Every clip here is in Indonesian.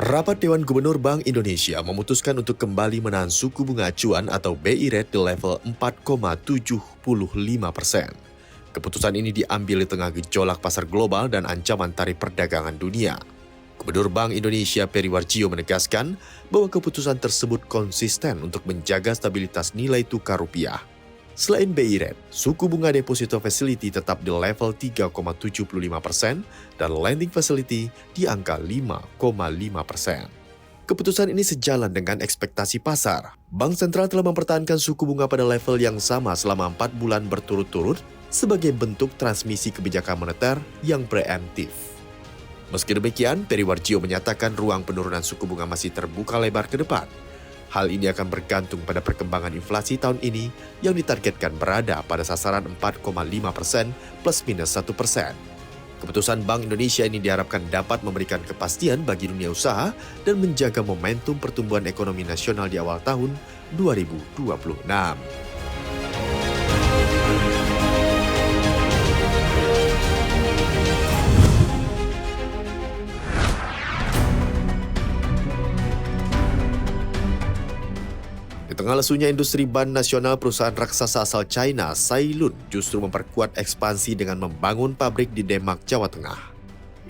Rapat Dewan Gubernur Bank Indonesia memutuskan untuk kembali menahan suku bunga acuan atau BI Rate di level 4,75%. Keputusan ini diambil di tengah gejolak pasar global dan ancaman tarif perdagangan dunia. Gubernur Bank Indonesia Peri Warjio menegaskan bahwa keputusan tersebut konsisten untuk menjaga stabilitas nilai tukar rupiah. Selain BI Rate, suku bunga deposito facility tetap di level 3,75% dan lending facility di angka 5,5%. Keputusan ini sejalan dengan ekspektasi pasar. Bank Sentral telah mempertahankan suku bunga pada level yang sama selama 4 bulan berturut-turut sebagai bentuk transmisi kebijakan moneter yang preemptif. Meski demikian, Peri Warjio menyatakan ruang penurunan suku bunga masih terbuka lebar ke depan. Hal ini akan bergantung pada perkembangan inflasi tahun ini yang ditargetkan berada pada sasaran 4,5% plus minus 1%. Keputusan Bank Indonesia ini diharapkan dapat memberikan kepastian bagi dunia usaha dan menjaga momentum pertumbuhan ekonomi nasional di awal tahun 2026. Di tengah lesunya industri ban nasional, perusahaan raksasa asal China, Sailun, justru memperkuat ekspansi dengan membangun pabrik di Demak, Jawa Tengah.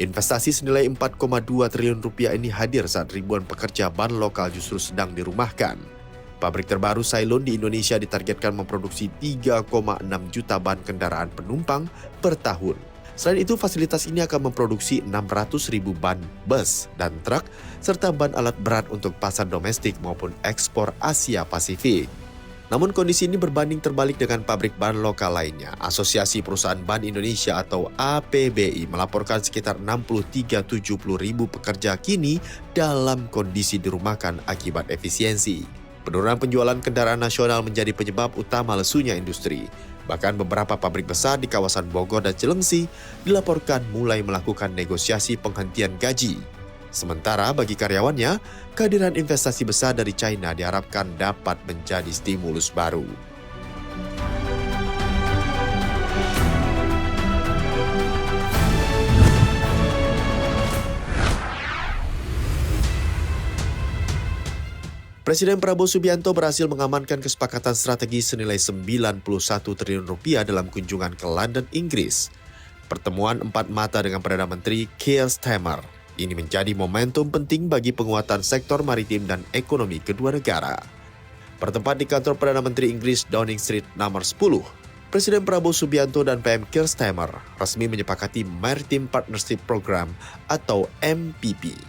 Investasi senilai 4,2 triliun rupiah ini hadir saat ribuan pekerja ban lokal justru sedang dirumahkan. Pabrik terbaru Sailun di Indonesia ditargetkan memproduksi 3,6 juta ban kendaraan penumpang per tahun. Selain itu, fasilitas ini akan memproduksi 600.000 ban bus dan truk, serta ban alat berat untuk pasar domestik maupun ekspor Asia Pasifik. Namun kondisi ini berbanding terbalik dengan pabrik ban lokal lainnya. Asosiasi Perusahaan Ban Indonesia atau APBI melaporkan sekitar 63-70 ribu pekerja kini dalam kondisi dirumahkan akibat efisiensi. Penurunan penjualan kendaraan nasional menjadi penyebab utama lesunya industri. Bahkan beberapa pabrik besar di kawasan Bogor dan Cilengsi dilaporkan mulai melakukan negosiasi penghentian gaji. Sementara bagi karyawannya, kehadiran investasi besar dari China diharapkan dapat menjadi stimulus baru. Presiden Prabowo Subianto berhasil mengamankan kesepakatan strategi senilai 91 triliun rupiah dalam kunjungan ke London, Inggris. Pertemuan empat mata dengan Perdana Menteri Keir Starmer ini menjadi momentum penting bagi penguatan sektor maritim dan ekonomi kedua negara. Bertempat di kantor Perdana Menteri Inggris Downing Street nomor 10, Presiden Prabowo Subianto dan PM Keir Starmer resmi menyepakati Maritime Partnership Program atau MPP.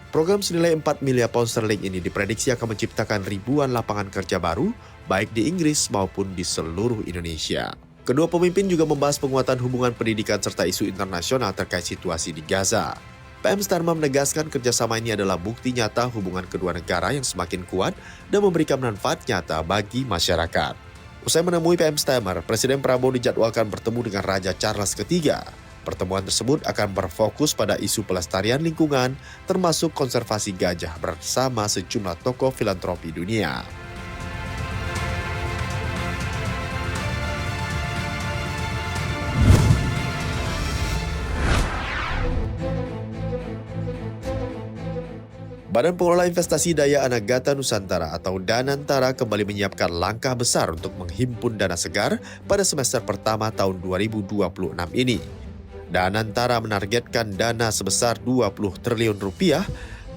Program senilai 4 miliar pound sterling ini diprediksi akan menciptakan ribuan lapangan kerja baru, baik di Inggris maupun di seluruh Indonesia. Kedua pemimpin juga membahas penguatan hubungan pendidikan serta isu internasional terkait situasi di Gaza. PM Starmer menegaskan kerjasama ini adalah bukti nyata hubungan kedua negara yang semakin kuat dan memberikan manfaat nyata bagi masyarakat. Usai menemui PM Starmer, Presiden Prabowo dijadwalkan bertemu dengan Raja Charles III. Pertemuan tersebut akan berfokus pada isu pelestarian lingkungan, termasuk konservasi gajah bersama sejumlah tokoh filantropi dunia. Badan Pengelola Investasi Daya Anagata Nusantara atau Danantara kembali menyiapkan langkah besar untuk menghimpun dana segar pada semester pertama tahun 2026 ini. Danantara menargetkan dana sebesar 20 triliun rupiah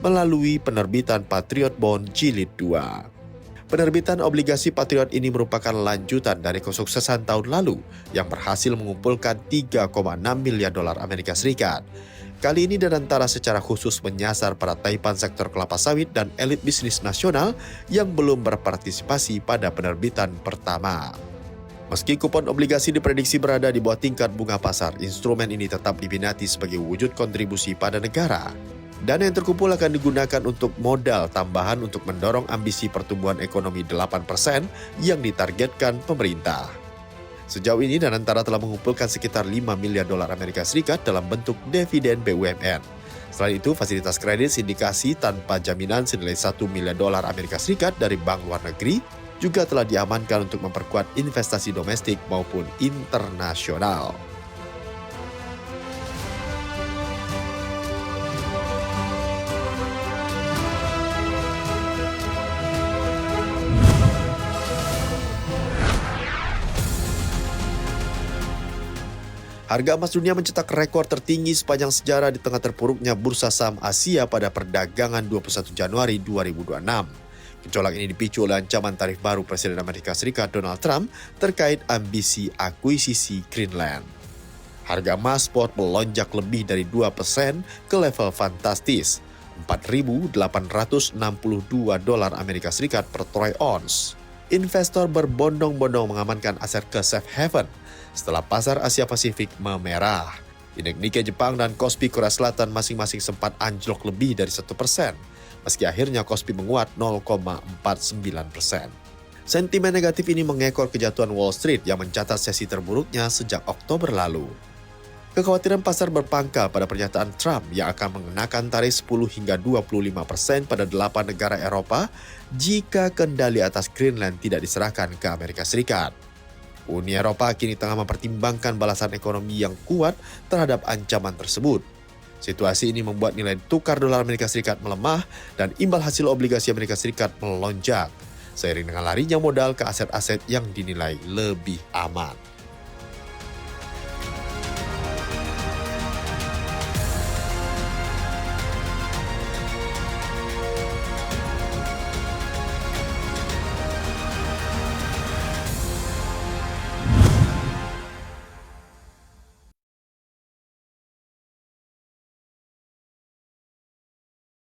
melalui penerbitan Patriot Bond Jilid 2. Penerbitan obligasi Patriot ini merupakan lanjutan dari kesuksesan tahun lalu yang berhasil mengumpulkan 3,6 miliar dolar Amerika Serikat. Kali ini Danantara secara khusus menyasar para taipan sektor kelapa sawit dan elit bisnis nasional yang belum berpartisipasi pada penerbitan pertama. Meski kupon obligasi diprediksi berada di bawah tingkat bunga pasar, instrumen ini tetap diminati sebagai wujud kontribusi pada negara. Dana yang terkumpul akan digunakan untuk modal tambahan untuk mendorong ambisi pertumbuhan ekonomi 8% yang ditargetkan pemerintah. Sejauh ini Danantara telah mengumpulkan sekitar 5 miliar dolar Amerika Serikat dalam bentuk dividen BUMN. Selain itu, fasilitas kredit sindikasi tanpa jaminan senilai 1 miliar dolar Amerika Serikat dari bank luar negeri juga telah diamankan untuk memperkuat investasi domestik maupun internasional. Harga emas dunia mencetak rekor tertinggi sepanjang sejarah di tengah terpuruknya bursa saham Asia pada perdagangan 21 Januari 2026. Gejolak ini dipicu oleh ancaman tarif baru Presiden Amerika Serikat Donald Trump terkait ambisi akuisisi Greenland. Harga emas spot melonjak lebih dari 2% ke level fantastis, $4.862 Amerika Serikat per troy ounce. Investor berbondong-bondong mengamankan aset ke safe haven setelah pasar Asia Pasifik memerah. Indeks Nikkei Jepang dan Kospi Korea Selatan masing-masing sempat anjlok lebih dari 1%, meski akhirnya Kospi menguat 0,49%. Sentimen negatif ini mengekor kejatuhan Wall Street yang mencatat sesi terburuknya sejak Oktober lalu. Kekhawatiran pasar berpangkal pada pernyataan Trump yang akan mengenakan tarif 10 hingga 25% pada 8 negara Eropa jika kendali atas Greenland tidak diserahkan ke Amerika Serikat. Uni Eropa kini tengah mempertimbangkan balasan ekonomi yang kuat terhadap ancaman tersebut. Situasi ini membuat nilai tukar dolar Amerika Serikat melemah dan imbal hasil obligasi Amerika Serikat melonjak, seiring dengan larinya modal ke aset-aset yang dinilai lebih aman.